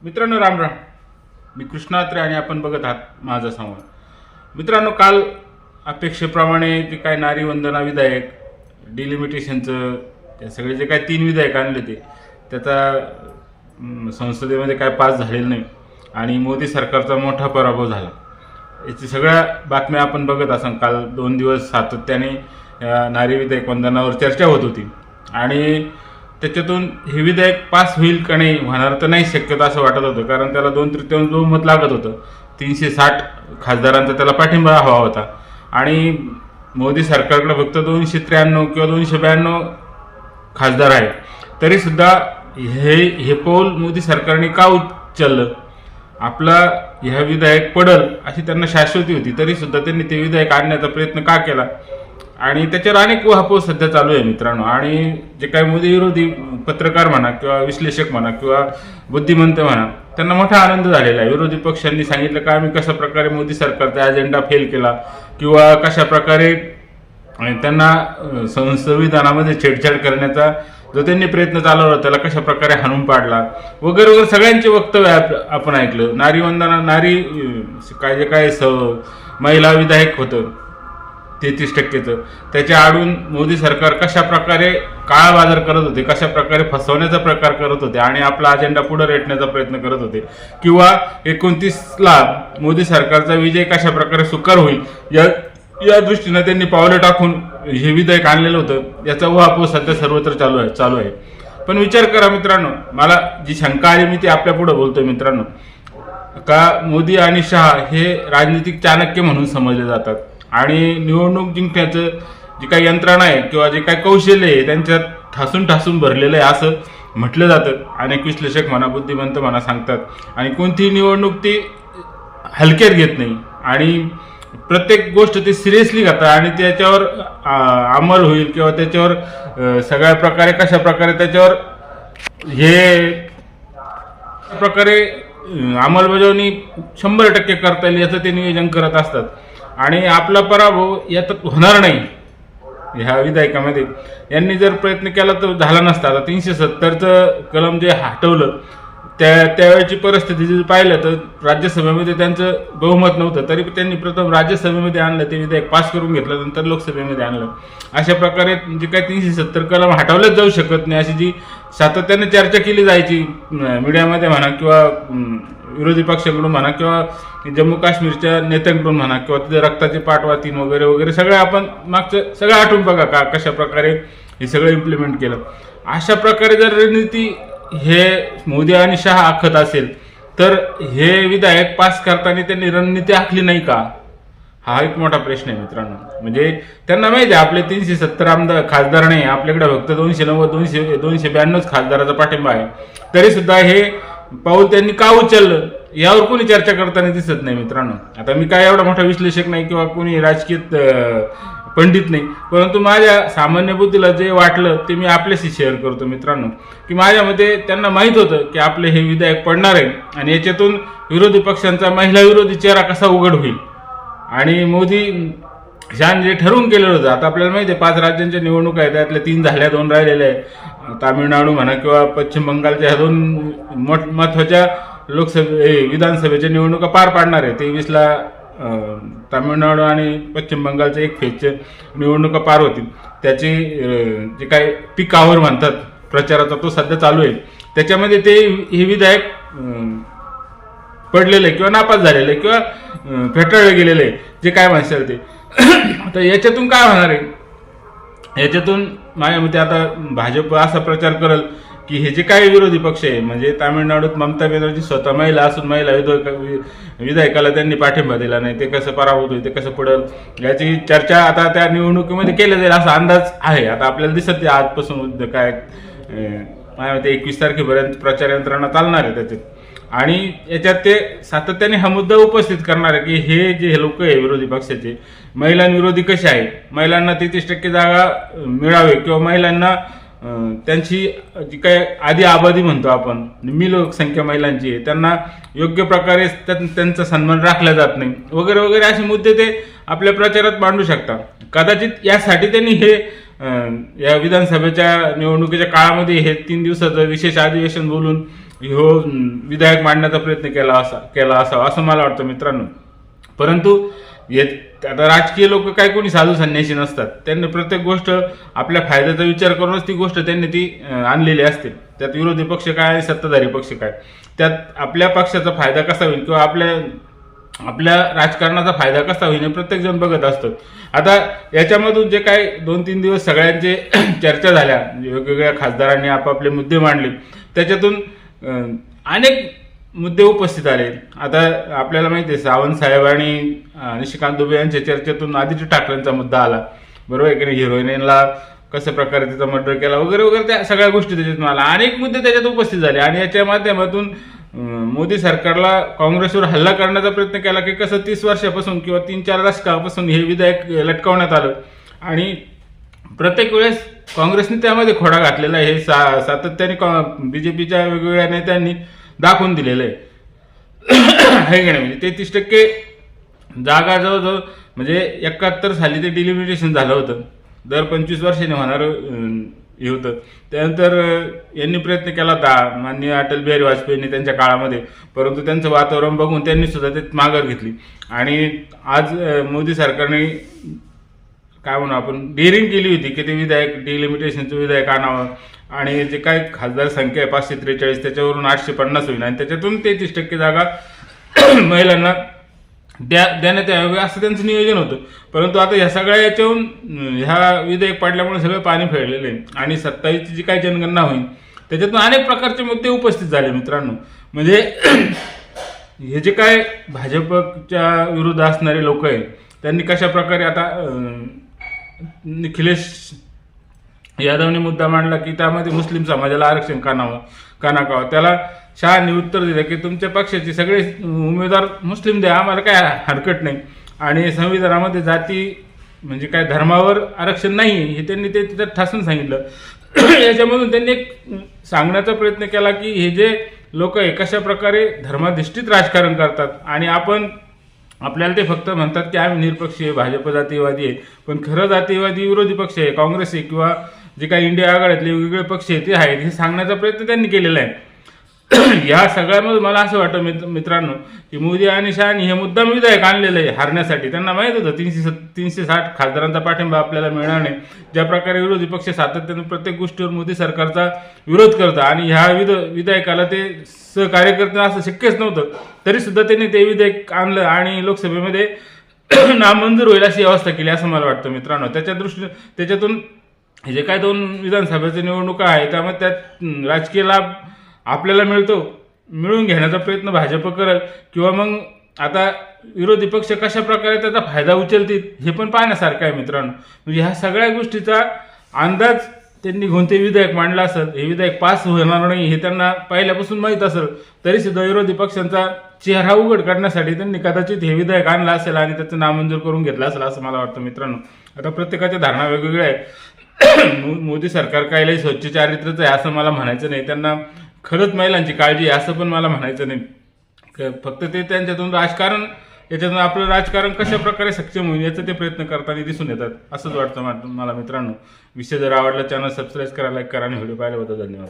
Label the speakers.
Speaker 1: मित्रांनो राम राम. मी कृष्णात्रे आणि आपण बघत आहात माझा संवाद. मित्रांनो, काल अपेक्षेप्रमाणे जे काय नारी वंदना विधेयक डिलिमिटेशनचं ते सगळे जे काय 3 विधेयक आणले त्याचा संसदेमध्ये काय पास झालेलं नाही आणि मोदी सरकारचा मोठा पराभव झाला. याची सगळ्या बातम्या आपण बघत असाल. काल 2 दिवस सातत्याने नारी विधेयक वंदनावर चर्चा होत होती आणि त्याच्यातून हे विधेयक पास होईल का नाही, होणार तर नाही शक्यता असं वाटत होतं, कारण त्याला 2/3 बहुमत लागत होतं. 360 खासदारांचा त्याला पाठिंबा हवा होता आणि मोदी सरकारकडे फक्त 293 किंवा 292 खासदार आहे. तरीसुद्धा हे पाऊल मोदी सरकारने का उचललं? आपला ह्या विधेयक पडल अशी त्यांना शाश्वती होती, तरीसुद्धा त्यांनी ते विधेयक आणण्याचा प्रयत्न का केला? आणि त्याच्यावर अनेक उहापोह सध्या चालू आहे मित्रांनो. आणि जे काही मोदी विरोधी पत्रकार म्हणा किंवा विश्लेषक म्हणा किंवा बुद्धिमंत म्हणा, त्यांना मोठा आनंद झालेला आहे. विरोधी पक्षांनी सांगितलं का आम्ही कशा प्रकारे मोदी सरकारचा अजेंडा फेल केला किंवा कशा प्रकारे त्यांना संविधानामध्ये छेडछाड करण्याचा जो त्यांनी प्रयत्न चालवला त्याला कशा प्रकारे हाणून पाडला वगैरे वगैरे सगळ्यांचे वक्तव्य आपण ऐकलं. नारी वंदना जे काय महिला विधेयक होतं 33%चं, त्याच्या आडून मोदी सरकार कशा प्रकारे काळा बाजार करत होते, कशा प्रकारे फसवण्याचा प्रकार करत होते आणि आपला अजेंडा पुढे रेटण्याचा प्रयत्न करत होते, किंवा 29ला मोदी सरकारचा विजय कशा प्रकारे सुकर होईल या दृष्टीनं त्यांनी पावलं टाकून हे विधेयक आणलेलं होतं. याचा उहापोह सध्या सर्वत्र चालू आहे. पण विचार करा मित्रांनो, मला जी शंका आली मी ती आपल्या पुढे बोलतोय मित्रांनो. का मोदी आणि शहा हे राजनीतिक चाणक्य म्हणून समजले जातात आणि निवडणूक जिंकण्याचं जे काही यंत्रणा आहे किंवा जे काही कौशल्य आहे त्यांच्यात ठासून भरलेलं आहे असं म्हटलं जातं. अनेक विश्लेषक म्हणा, बुद्धिमंत म्हणा सांगतात. आणि कोणतीही निवडणूक ती हलक्यात घेत नाही आणि प्रत्येक गोष्ट ते सिरियसली घेतात आणि त्याच्यावर अंमल होईल किंवा त्याच्यावर सगळ्या प्रकारे कशा प्रकारे त्याच्यावर हे प्रकारे अंमलबजावणी यांनी 100% करता येईल याचं ते नियोजन करत असतात. आणि आपला पराभव यात होणार नाही ह्या विधेयकामध्ये. यांनी जर प्रयत्न केला तर झाला नसता. आता 370चं कलम जे हटवलं त्यावेळेची परिस्थिती जर पाहिलं तर राज्यसभेमध्ये त्यांचं बहुमत नव्हतं, तरी त्यांनी प्रथम राज्यसभेमध्ये आणलं, ते विधेयक पास करून घेतलं, नंतर लोकसभेमध्ये आणलं. अशा प्रकारे जे काही 370 कलम हटवलेच जाऊ शकत नाही अशी जी सातत्याने चर्चा केली जायची मीडियामध्ये म्हणा किंवा विरोधी पक्षाकडून म्हणा किंवा जम्मू काश्मीरच्या नेत्यांकडून म्हणा किंवा तिथे रक्ताचे पाठवातीन वगैरे वगैरे सगळं आपण मागचं सगळं आठवून बघा का कशा प्रकारे हे सगळं इम्प्लिमेंट केलं. अशा प्रकारे जर रणनीती हे मोदी आणि शहा आखत असेल तर हे विधेयक पास करताना त्यांनी रणनीती आखली नाही का? हा एक मोठा प्रश्न आहे मित्रांनो. म्हणजे त्यांना माहिती आहे आपले 370 खासदार नाही, आपल्याकडे फक्त 292 खासदाराचा पाठिंबा आहे, तरी सुद्धा हे पाऊल त्यांनी का उचललं यावर कोणी चर्चा करताना दिसत नाही मित्रांनो. आता मी काय एवढा मोठा विश्लेषक नाही किंवा कोणी राजकीय पंडित नाही, परंतु माझ्या सामान्य बुद्धीला जे वाटलं ते मी आपल्याशी शेअर करतो मित्रांनो. की माझ्या मते त्यांना माहीत होतं की आपले हे विधेयक पडणार आहे आणि याच्यातून विरोधी पक्षांचा महिला विरोधी चेहरा कसा उघड होईल. आणि मोदी शान जे ठरवून केलेलं होतं, आता आपल्याला माहिती आहे 5 राज्यांच्या निवडणुका आहेत, त्यातल्या 3 झाल्या, 2 राहिलेल्या आहे. तामिळनाडू म्हणा किंवा पश्चिम बंगालच्या ह्या 2 महत्त्वाच्या विधानसभेच्या निवडणुका पार पाडणार आहे. 23ला तामिळनाडू आणि पश्चिम बंगालच्या एक फेजच्या निवडणुका पार होतील. त्याची जे काय पीक आवर म्हणतात प्रचाराचा तो सध्या चालू आहे. त्याच्यामध्ये ते हे विधेयक पडलेलं आहे किंवा नापास झालेलं आहे किंवा फेटाळलं गेलेलं आहे, जे काय म्हणशाल ते. आता याच्यातून काय होणार आहे? याच्यातून माझ्या मते आता भाजप असा प्रचार करेल की हे जे काही विरोधी पक्ष आहे, म्हणजे तामिळनाडूत ममता बॅनर्जी स्वतः महिला असून महिला विधेयकाला त्यांनी पाठिंबा दिला नाही, ते कसं पराभूत होईल, ते कसं पडेल याची चर्चा आता त्या निवडणुकीमध्ये केली जाईल असा अंदाज आहे. आता आपल्याला दिसत आहे आजपासून काय माझ्या मते 21 तारखेपर्यंत प्रचार यंत्रणा चालणार आहे त्याच्यात. आणि याच्यात ते सातत्याने हा मुद्दा उपस्थित करणार आहे की हे जे लोक आहे विरोधी पक्षाचे महिलांविरोधी कसे आहे, महिलांना 33% जागा मिळावे किंवा महिलांना त्यांची जी काय आधी आबादी म्हणतो आपण, निम्मी लोकसंख्या महिलांची आहे, त्यांना योग्य प्रकारे त्यांचा सन्मान राखला जात नाही वगैरे वगैरे असे मुद्दे ते आपल्या प्रचारात मांडू शकतात. कदाचित यासाठी त्यांनी हे या विधानसभेच्या निवडणुकीच्या काळामध्ये हे 3 दिवसाचं विशेष अधिवेशन बोलून ह्यो विधेयक मांडण्याचा प्रयत्न केला असावा असं मला वाटतं मित्रांनो. परंतु आता राजकीय लोक काय कोणी साधू संन्यासी नसतात. त्यांनी प्रत्येक गोष्ट आपल्या फायद्याचा विचार करूनच ती गोष्ट त्यांनी ती आणलेली असते. त्यात विरोधी पक्ष काय आणि सत्ताधारी पक्ष काय, त्यात आपल्या पक्षाचा फायदा कसा होईल किंवा आपल्या राजकारणाचा फायदा कसा होईल हे प्रत्येक जण बघत असतो. आता याच्यामधून जे काय 2-3 दिवस सगळ्यांचे चर्चा झाल्या, वेगवेगळ्या खासदारांनी आपापले मुद्दे मांडले, त्याच्यातून अनेक मुद्दे उपस्थित आले. आता आपल्याला माहिती आहे सावंत साहेब आणि निशिकांत दुबे यांच्या चर्चेतून आदित्य ठाकरेंचा मुद्दा आला, बरोबर आहे की नाही. हिरोईनला कशा प्रकारे तिचा मर्डर केला वगैरे वगैरे त्या सगळ्या गोष्टी त्याच्यातून आल्या. अनेक मुद्दे त्याच्यात उपस्थित झाले आणि याच्या माध्यमातून मोदी सरकारला काँग्रेसवर हल्ला करण्याचा प्रयत्न केला की कसं 30 वर्षापासून किंवा 3-4 दशकापासून हे विधेयक लटकावण्यात आलं आणि प्रत्येक वेळेस काँग्रेसने त्यामध्ये खोडा घातलेला आहे. हे सातत्याने बीजेपीच्या वेगवेगळ्या नेत्यांनी दाखवून दिलेलं आहे की नाही. म्हणजे 33% जागा जवळजवळ म्हणजे 71 साली ते डिलिमिटेशन झालं होतं, दर 25 वर्षांनी होणार हे होतं. त्यानंतर यांनी प्रयत्न केला होता माननीय अटल बिहारी वाजपेयींनी त्यांच्या काळामध्ये, परंतु त्यांचं वातावरण बघून त्यांनी सुद्धा ते माघार घेतली आणि आज मोदी सरकारने काय म्हणू आपण डेअरिंग केली होती की ते विधेयक डिलिमिटेशनचं विधेयक आणावं आणि जे काय खासदार संख्या आहे 543 त्याच्यावरून 850 होईल आणि त्याच्यातून 33% जागा महिलांना देण्यात यावे असं त्यांचं नियोजन होतं. परंतु आता ह्या सगळ्या याच्याहून ह्या विधेयक पडल्यामुळे सगळं पाणी फिरलेलं आहे आणि 27ची जी काही जनगणना होईल त्याच्यातून अनेक प्रकारचे मुद्दे उपस्थित झाले मित्रांनो. म्हणजे हे जे काय भाजपच्या विरुद्ध असणारे लोक आहेत त्यांनी कशा प्रकारे आता निखिलेश यादवने मुद्दा मांडला की त्यामध्ये मुस्लिम समाजाला आरक्षण का नकावं. त्याला शहांनी उत्तर दिलं की तुमच्या पक्षाचे सगळे उमेदवार मुस्लिम द्या, आम्हाला काय हरकत नाही आणि संविधानामध्ये जाती म्हणजे काय धर्मावर आरक्षण नाही हे त्यांनी ते तिथं ठासून सांगितलं. याच्यामधून त्यांनी एक सांगण्याचा प्रयत्न केला की हे जे लोक आहे कशा प्रकारे धर्माधिष्ठित राजकारण करतात आणि आपल्याला ते फक्त म्हणतात की आम्ही निरपक्ष आहे, भाजप जातीयवादी आहे, पण खरं जातीयवादी विरोधी पक्ष आहे, काँग्रेस आहे किंवा जे काही इंडिया आघाडीतले वेगवेगळे पक्ष आहेत ते आहेत हे सांगण्याचा प्रयत्न त्यांनी केलेला आहे. या सगळ्यामध्ये मला असं वाटतं मित्रांनो की मोदी आणि शहानी हे मुद्दाम विधेयक आणलेलं आहे हारण्यासाठी. त्यांना माहीत होतं 360 खासदारांचा पाठिंबा आपल्याला मिळणार नाही. ज्या प्रकारे विरोधी पक्ष सातत्याने प्रत्येक गोष्टीवर मोदी सरकारचा विरोध करतात आणि ह्या विधेयकाला ते सहकार्य करतात असं शक्यच नव्हतं, तरी सुद्धा त्यांनी ते विधेयक आणलं आणि लोकसभेमध्ये नामंजूर होईल अशी व्यवस्था केली असं मला वाटतं मित्रांनो. त्याच्यातून जे काय 2 विधानसभेच्या निवडणुका आहेत त्यामध्ये त्यात राजकीय लाभ आपल्याला मिळून घेण्याचा प्रयत्न भाजप करेल किंवा मग आता विरोधी पक्ष कशा प्रकारे त्याचा फायदा उचलतील हे पण पाहण्यासारखं आहे मित्रांनो. म्हणजे ह्या सगळ्या गोष्टीचा अंदाज त्यांनी घेऊन ते विधेयक मांडलं असेल. हे विधेयक पास होणार नाही हे त्यांना पहिल्यापासून माहीत असेल, तरी सुद्धा विरोधी पक्षांचा चेहरा उघड करण्यासाठी त्यांनी कदाचित हे विधेयक आणलं असेल आणि त्याचं नामंजूर करून घेतलं असेल असं मला वाटतं मित्रांनो. आता प्रत्येकाच्या धारणा वेगवेगळ्या आहेत. मोदी सरकार काय लई स्वच्छ चारित्र्याचं आहे असं मला म्हणायचं नाही, त्यांना खरंच महिलांची काळजी आहे असं पण मला म्हणायचं नाही. फक्त ते त्यांच्यातून याच्यातून आपलं राजकारण कशा प्रकारे सक्षम होईल याचं ते प्रयत्न करताना दिसून येतात असंच वाटतं मला मित्रांनो. विषय जर आवडला चॅनल सबस्क्राईब करा, लाईक करा आणि व्हिडिओ पाहिल्याबद्दल धन्यवाद.